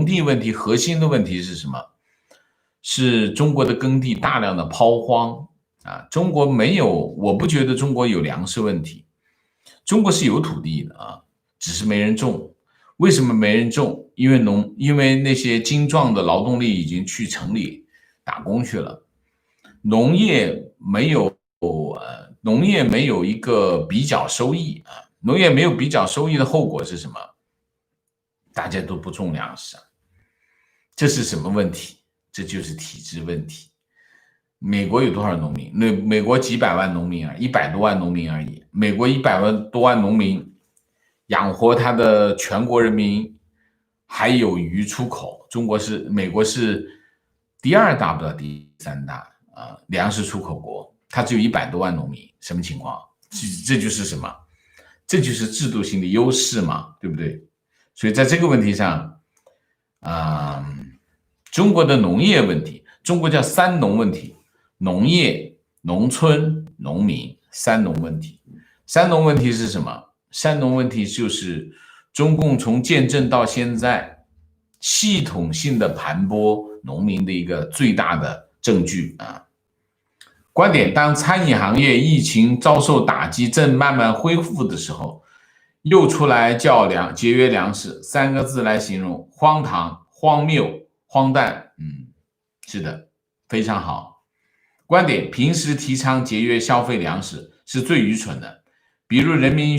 地问题核心的问题是什么？是中国的耕地大量的抛荒啊。中国没有，我不觉得中国有粮食问题，中国是有土地的啊，只是没人种。为什么没人种？因为那些精壮的劳动力已经去城里打工去了，农业没有一个比较收益啊，农业没有比较收益的后果是什么？大家都不种粮食啊，这是什么问题？这就是体制问题。美国有多少农民？美国几百万农民啊，100多万农民而已。美国100多万农民养活他的全国人民，还有余出口。美国是第2大不到第3大粮食出口国，它只有100多万农民，什么情况？这就是什么？这就是制度性的优势嘛，对不对？所以在这个问题上，中国的农业问题，中国叫3农问题：农业、农村、农民。3农问题。3农问题是什么？3农问题就是中共从建政到现在系统性的盘剥农民的一个最大的证据啊。观点：当餐饮行业疫情遭受打击，正慢慢恢复的时候，又出来叫节约粮食，3个字来形容：荒唐、荒谬、荒诞。是的，非常好。观点：平时提倡节约消费粮食是最愚蠢的。比如人民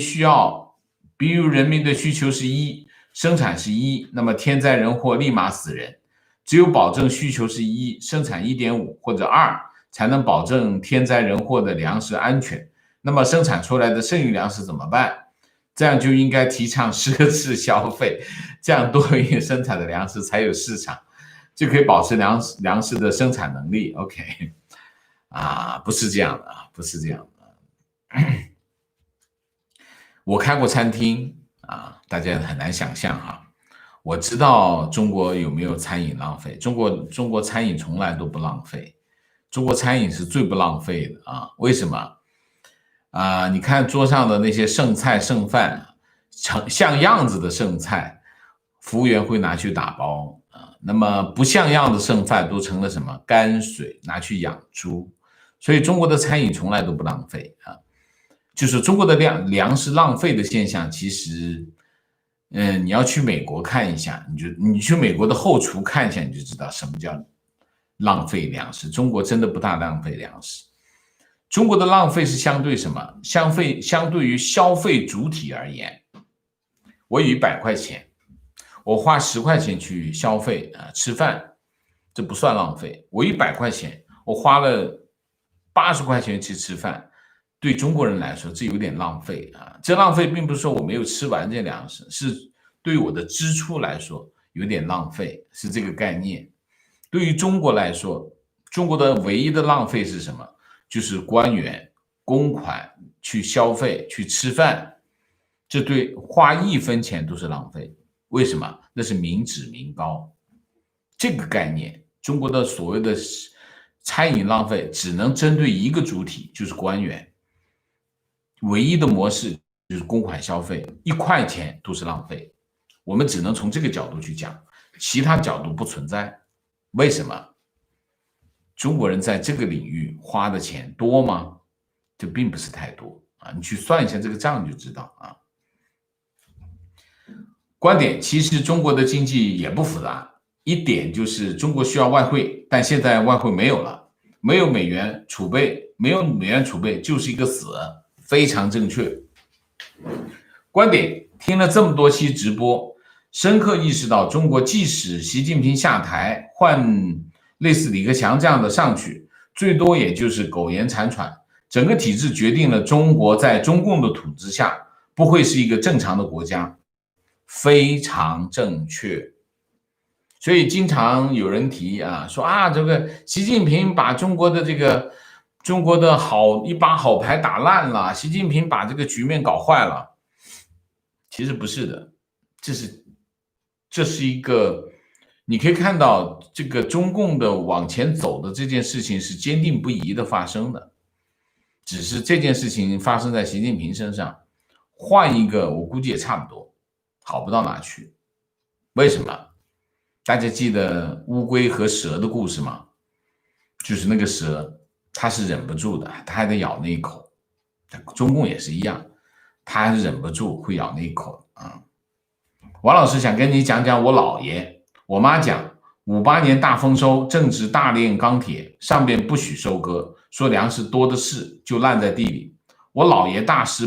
的需求是1，生产是1，那么天灾人祸立马死人。只有保证需求是1，生产1.5或者2，才能保证天灾人祸的粮食安全。那么生产出来的剩余粮食怎么办？这样就应该提倡奢侈消费，这样多余生产的粮食才有市场，就可以保持粮食的生产能力。 OK 不是这样的不是这样的。我开过餐厅大家很难想象我知道中国有没有餐饮浪费，中国餐饮从来都不浪费，中国餐饮是最不浪费的为什么你看桌上的那些剩菜剩饭，像样子的剩菜，服务员会拿去打包那么不像样的剩饭都成了什么泔水，拿去养猪。所以中国的餐饮从来都不浪费就是中国的粮食浪费的现象，其实你要去美国看一下，你去美国的后厨看一下，你就知道什么叫浪费粮食。中国真的不大浪费粮食。中国的浪费是相对什么？相对于消费主体而言，我有100块钱，我花10块钱去消费吃饭，这不算浪费。我100块钱，我花了80块钱去吃饭，对中国人来说这有点浪费啊。这浪费并不是说我没有吃完这粮食，是对我的支出来说有点浪费，是这个概念。对于中国来说，中国的唯一的浪费是什么？就是官员公款去消费去吃饭，这对花1分钱都是浪费。为什么？那是民脂民膏。这个概念，中国的所谓的餐饮浪费只能针对一个主体，就是官员。唯一的模式就是公款消费，1块钱都是浪费。我们只能从这个角度去讲，其他角度不存在。为什么？中国人在这个领域花的钱多吗？这并不是太多啊，你去算一下这个账就知道啊。观点，其实中国的经济也不复杂，一点就是中国需要外汇，但现在外汇没有了，没有美元储备，没有美元储备就是一个死，非常正确。观点，听了这么多期直播，深刻意识到中国即使习近平下台，换类似李克强这样的上去，最多也就是苟延残喘。整个体制决定了中国在中共的统治下不会是一个正常的国家，非常正确。所以经常有人提说这个习近平把中国的一把好牌打烂了，习近平把这个局面搞坏了。其实不是的，这是一个。你可以看到，这个中共的往前走的这件事情是坚定不移的发生的，只是这件事情发生在习近平身上，换一个我估计也差不多，好不到哪去。为什么？大家记得乌龟和蛇的故事吗？就是那个蛇，它是忍不住的，它还得咬那一口。中共也是一样，它还是忍不住会咬那一口啊。王老师想跟你讲讲我姥爷。我妈讲，58年大丰收，正值大炼钢铁，上边不许收割，说粮食多的是，就烂在地里。我姥爷大字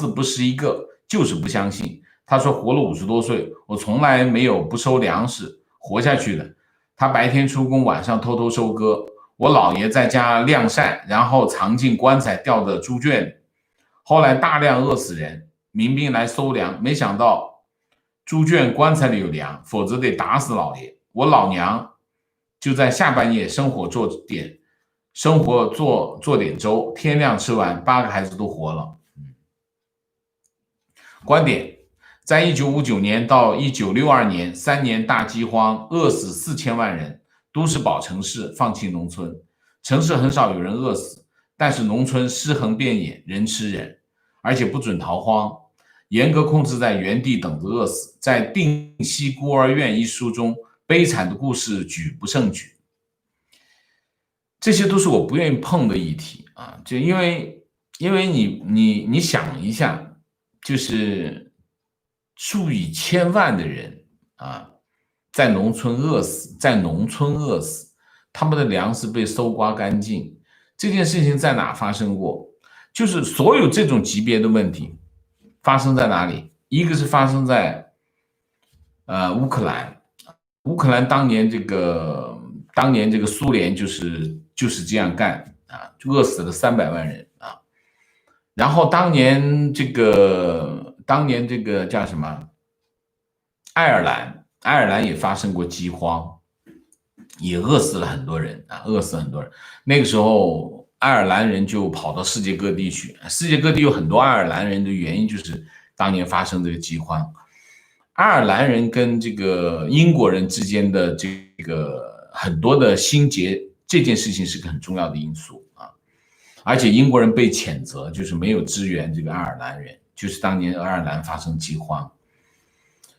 不识一个，就是不相信。他说活了50多岁，我从来没有不收粮食活下去的。他白天出工，晚上偷偷收割。我姥爷在家晾晒，然后藏进棺材吊的猪圈里。后来大量饿死人，民兵来搜粮，没想到猪圈棺材里有粮，否则得打死老爷。我老娘就在下半夜生火做点粥，天亮吃完，8个孩子都活了。观点，在1959年到1962年3年大饥荒，饿死4000万人，都市保城市，放弃农村。城市很少有人饿死，但是农村尸横遍野，人吃人，而且不准逃荒，严格控制在原地等着饿死。在《定西孤儿院》一书中，悲惨的故事举不胜举。这些都是我不愿意碰的议题啊，就因为你想一下，就是数以千万的人在农村饿死，他们的粮食被搜刮干净，这件事情在哪发生过？就是所有这种级别的问题发生在哪里？一个是发生在乌克兰当年这个苏联就是这样干就饿死了300万人然后当年这个叫什么？爱尔兰也发生过饥荒，也饿死了很多人。那个时候爱尔兰人就跑到世界各地去，世界各地有很多爱尔兰人的原因就是当年发生这个饥荒。爱尔兰人跟这个英国人之间的这个很多的心结，这件事情是个很重要的因素而且英国人被谴责，就是没有支援这个爱尔兰人，就是当年爱尔兰发生饥荒，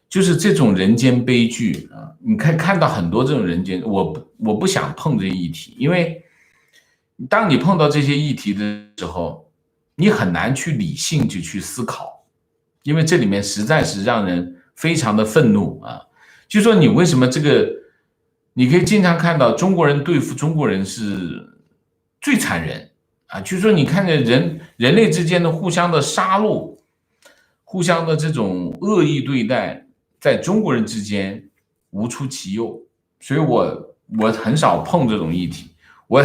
就是这种人间悲剧你可以看到很多这种人间，我不想碰这些议题，因为当你碰到这些议题的时候，你很难去理性就去思考，因为这里面实在是让人非常的愤怒啊！就说你为什么这个，你可以经常看到中国人对付中国人是最残忍啊！就说你看见人类之间的互相的杀戮，互相的这种恶意对待，在中国人之间无出其右，所以我很少碰这种议题，我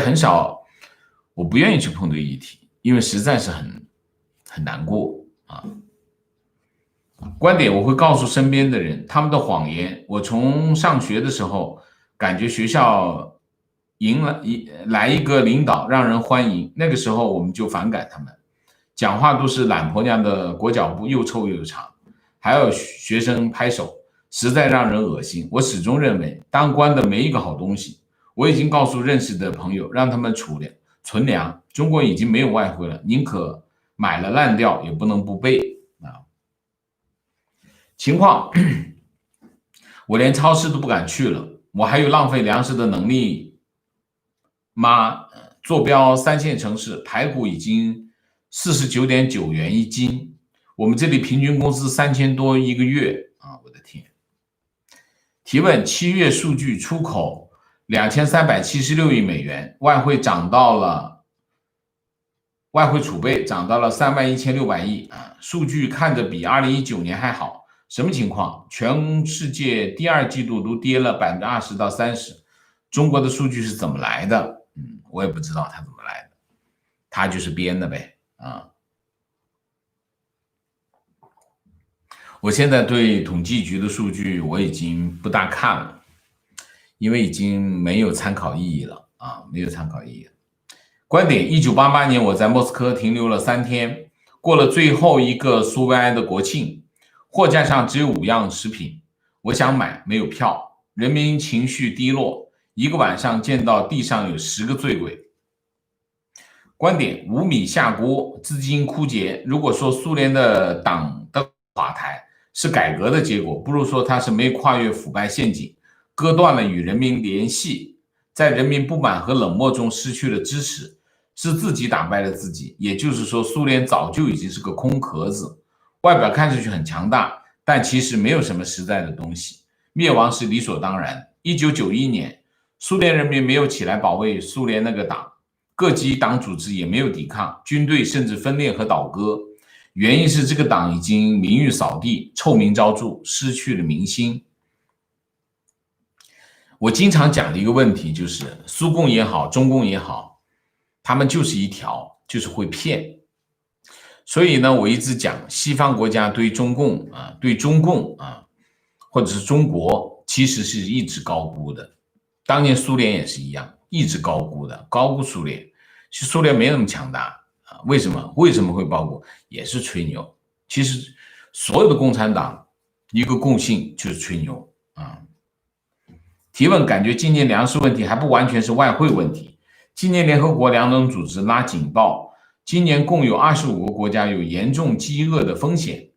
不愿意去碰这个议题，因为实在是很难过啊。观点我会告诉身边的人，他们的谎言。我从上学的时候，感觉学校来一个领导让人欢迎，那个时候我们就反感他们，讲话都是懒婆娘的裹脚布，又臭又长，还有学生拍手，实在让人恶心。我始终认为，当官的没一个好东西。我已经告诉认识的朋友，让他们存粮。中国已经没有外汇了，宁可买了烂掉，也不能不备啊。情况，我连超市都不敢去了，我还有浪费粮食的能力吗？坐标3线城市，排骨已经49.9元一斤，我们这里平均工资3000多一个月啊！我的天！提问：7月数据，出口2376亿美元，外汇储备涨到了31600亿啊！数据看着比2019年还好。什么情况？全世界第2季度都跌了20%到30%，中国的数据是怎么来的？我也不知道它怎么来的，它就是编的呗啊！我现在对统计局的数据我已经不大看了，因为已经没有参考意义了啊，没有参考意义了。观点：1988年我在莫斯科停留了3天，过了最后一个苏维埃的国庆。货架上只有5样食品，我想买，没有票，人民情绪低落，一个晚上见到地上有10个醉鬼。观点：无米下锅，资金枯竭。如果说苏联的党的垮台是改革的结果，不如说它是没跨越腐败陷阱，割断了与人民联系，在人民不满和冷漠中失去了支持，是自己打败了自己。也就是说，苏联早就已经是个空壳子。外表看上去很强大，但其实没有什么实在的东西，灭亡是理所当然。1991年，苏联人民没有起来保卫苏联那个党，各级党组织也没有抵抗，军队甚至分裂和倒戈。原因是这个党已经名誉扫地，臭名昭著，失去了民心。我经常讲的一个问题就是，苏共也好，中共也好，他们就是一条，就是会骗。所以呢，我一直讲西方国家对中共或者是中国，其实是一直高估的。当年苏联也是一样，一直高估的，高估苏联。其实苏联没那么强大啊，为什么会高估？也是吹牛。其实所有的共产党一个共性就是吹牛啊。提问：感觉今年粮食问题还不完全是外汇问题。今年联合国粮农组织拉警报。今年共有25个国家有严重饥饿的风险，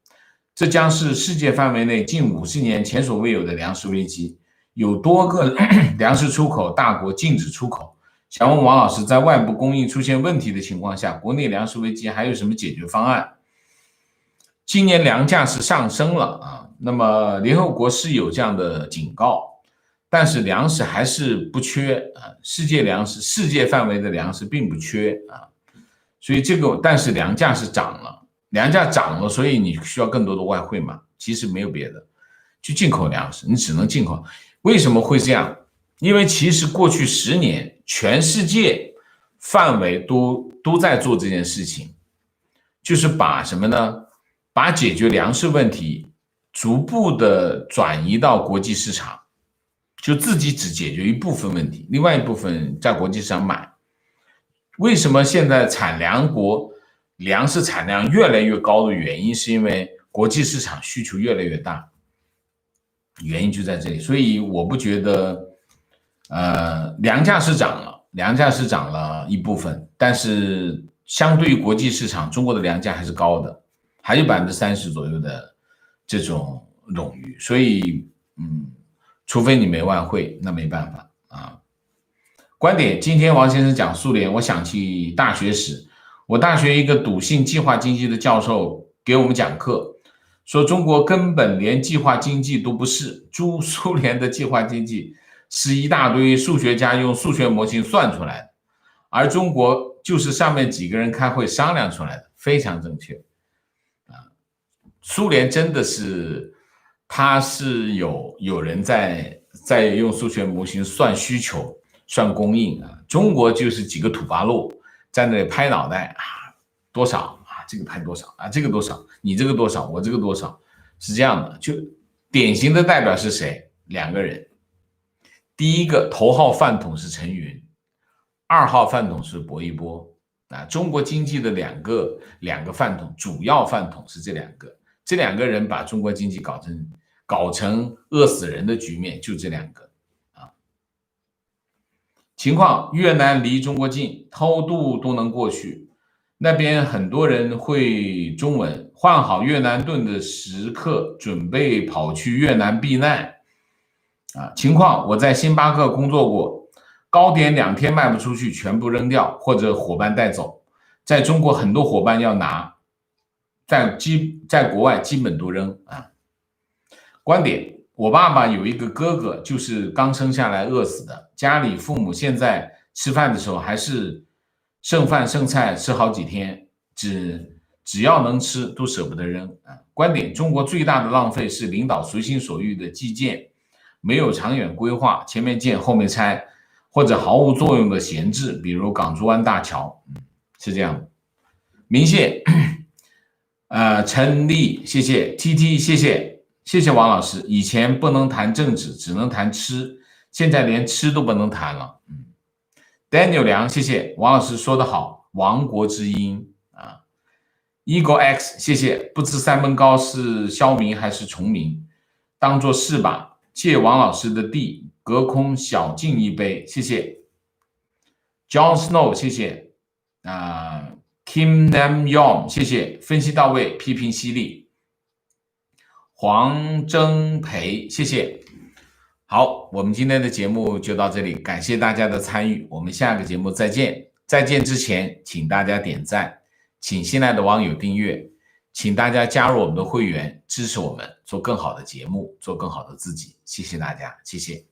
这将是世界范围内近50年前所未有的粮食危机。有多个粮食出口大国禁止出口。想问王老师，在外部供应出现问题的情况下，国内粮食危机还有什么解决方案？今年粮价是上升了啊，那么联合国是有这样的警告，但是粮食还是不缺啊，世界范围的粮食并不缺啊。所以但是粮价是涨了，所以你需要更多的外汇嘛？其实没有别的，去进口粮食，你只能进口。为什么会这样？因为其实过去10年，全世界范围都在做这件事情，就是把什么呢？把解决粮食问题逐步的转移到国际市场，就自己只解决一部分问题，另外一部分在国际市场买。为什么现在粮食产量越来越高的原因，是因为国际市场需求越来越大，原因就在这里。所以我不觉得，粮价是涨了一部分，但是相对于国际市场，中国的粮价还是高的，还有30%左右的这种冗余。所以，除非你没外汇，那没办法啊。观点：今天王先生讲苏联，我想起大学时，我大学一个笃信计划经济的教授给我们讲课，说中国根本连计划经济都不是，苏联的计划经济是一大堆数学家用数学模型算出来的，而中国就是上面几个人开会商量出来的，非常正确。苏联真的是，它是有人在用数学模型算需求、算供应啊。中国就是几个土八路在那里拍脑袋啊，多少啊，这个拍多少啊，这个多少，你这个多少，我这个多少，是这样的。就典型的代表是谁？两个人，第一个头号饭桶是陈云，二号饭桶是薄一波啊。中国经济的两个饭桶，主要饭桶是这两个。这两个人把中国经济搞成饿死人的局面，就这两个啊。情况，越南离中国近，偷渡都能过去，那边很多人会中文，换好越南盾的时刻，准备跑去越南避难啊。情况，我在星巴克工作过，糕点2天卖不出去，全部扔掉或者伙伴带走。在中国，很多伙伴要拿。在国外基本都扔啊。观点，我爸爸有一个哥哥，就是刚生下来饿死的，家里父母现在吃饭的时候还是剩饭剩菜吃好几天，只要能吃都舍不得扔啊。观点，中国最大的浪费是领导随心所欲的基建，没有长远规划，前面建后面拆，或者毫无作用的闲置，比如港珠湾大桥，是这样的。明谢。陈丽，谢谢 TT， 谢谢王老师。以前不能谈政治，只能谈吃，现在连吃都不能谈了。Daniel 梁，谢谢王老师说得好，亡国之音啊。Eagle X， 谢谢。不知三门糕是消名还是重名，当作是吧。借王老师的地，隔空小敬一杯，谢谢。John Snow， 谢谢Kim Nam Yong， 谢谢，分析到位，批评犀利。黄征培，谢谢。好，我们今天的节目就到这里，感谢大家的参与，我们下个节目再见。再见之前，请大家点赞，请新来的网友订阅，请大家加入我们的会员，支持我们做更好的节目，做更好的自己。谢谢大家，谢谢。